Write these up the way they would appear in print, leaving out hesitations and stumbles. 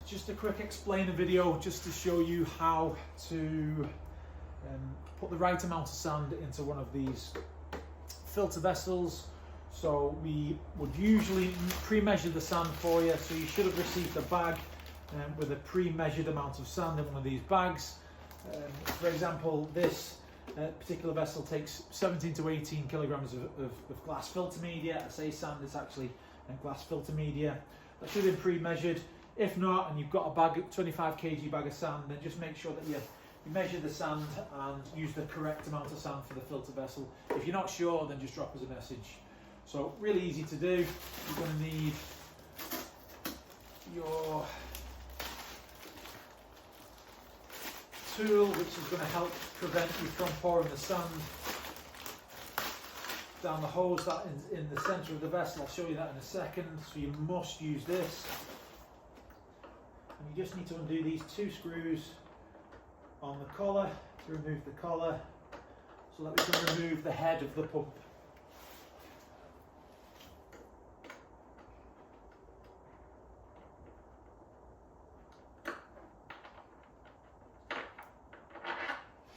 just a quick explainer video just to show you how to put the right amount of sand into one of these filter vessels. So we would usually pre-measure the sand for you, so you should have received a bag with a pre-measured amount of sand in one of these bags. For example, this particular vessel takes 17 to 18 kilograms of glass filter media. I say sand, it's actually glass filter media. That should have been pre-measured. If not, and you've got a bag, 25 kg bag of sand, then just make sure that you measure the sand and use the correct amount of sand for the filter vessel. If you're not sure, then just drop us a message. So really easy to do. You're going to need your tool, which is going to help prevent you from pouring the sand down the hose that is in the centre of the vessel. I'll show you that in a second. So you must use this. And you just need to undo these 2 screws on the collar to remove the collar, so that we can remove the head of the pump.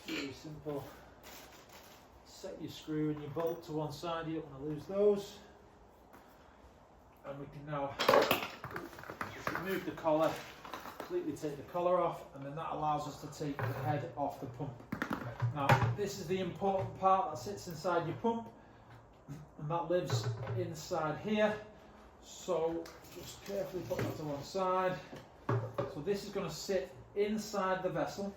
Really simple. Set your screw and your bolt to one side, you don't want to lose those. And we can now just remove the collar, completely take the collar off, and then that allows us to take the head off the pump. Now this is the important part that sits inside your pump, and that lives inside here. So just carefully put that to one side. So this is going to sit inside the vessel,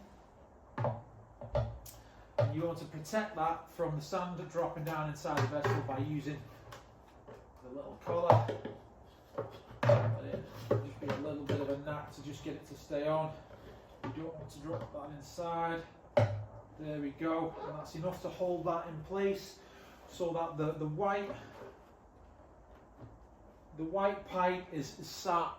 and you want to protect that from the sand dropping down inside the vessel by using the little collar. Just be a little bit of a knack to just get it to stay on. You don't want to drop that inside. There we go, and that's enough to hold that in place, so that the white pipe is sat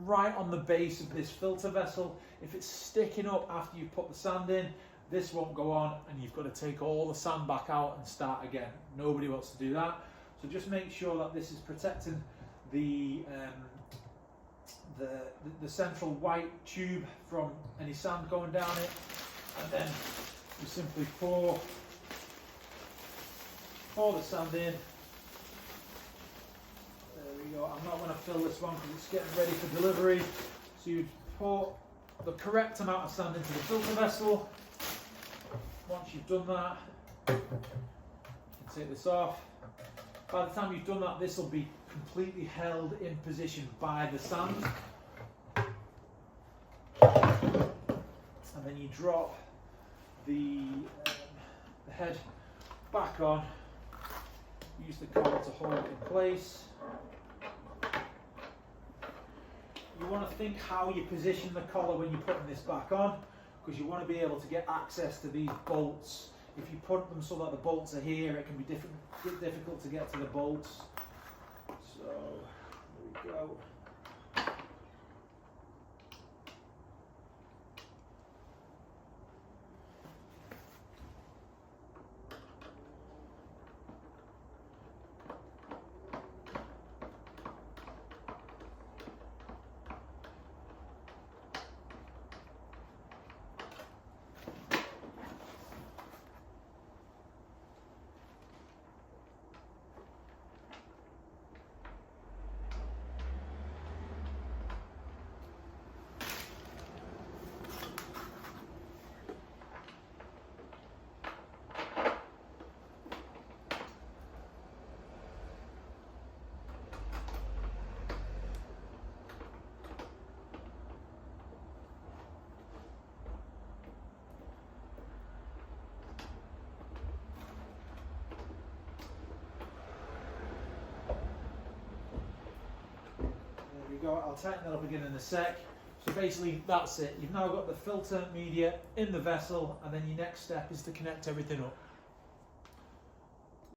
right on the base of this filter vessel. If it's sticking up after you put the sand in, this won't go on, and you've got to take all the sand back out and start again. Nobody wants to do that. So just make sure that this is protecting the central white tube from any sand going down it, and then you simply pour the sand in. There we go. I'm not going to fill this one because it's getting ready for delivery. So you pour the correct amount of sand into the filter vessel. Once you've done that, you can take this off. By the time you've done that, this will be completely held in position by the sand. And then you drop the head back on, use the collar to hold it in place. You want to think how you position the collar when you're putting this back on, because you want to be able to get access to these bolts. If you put them so that the bolts are here, it can be difficult to get to the bolts. So there we go. Go. I'll tighten that up again in a sec. So basically that's it. You've now got the filter media in the vessel, and then your next step is to connect everything up.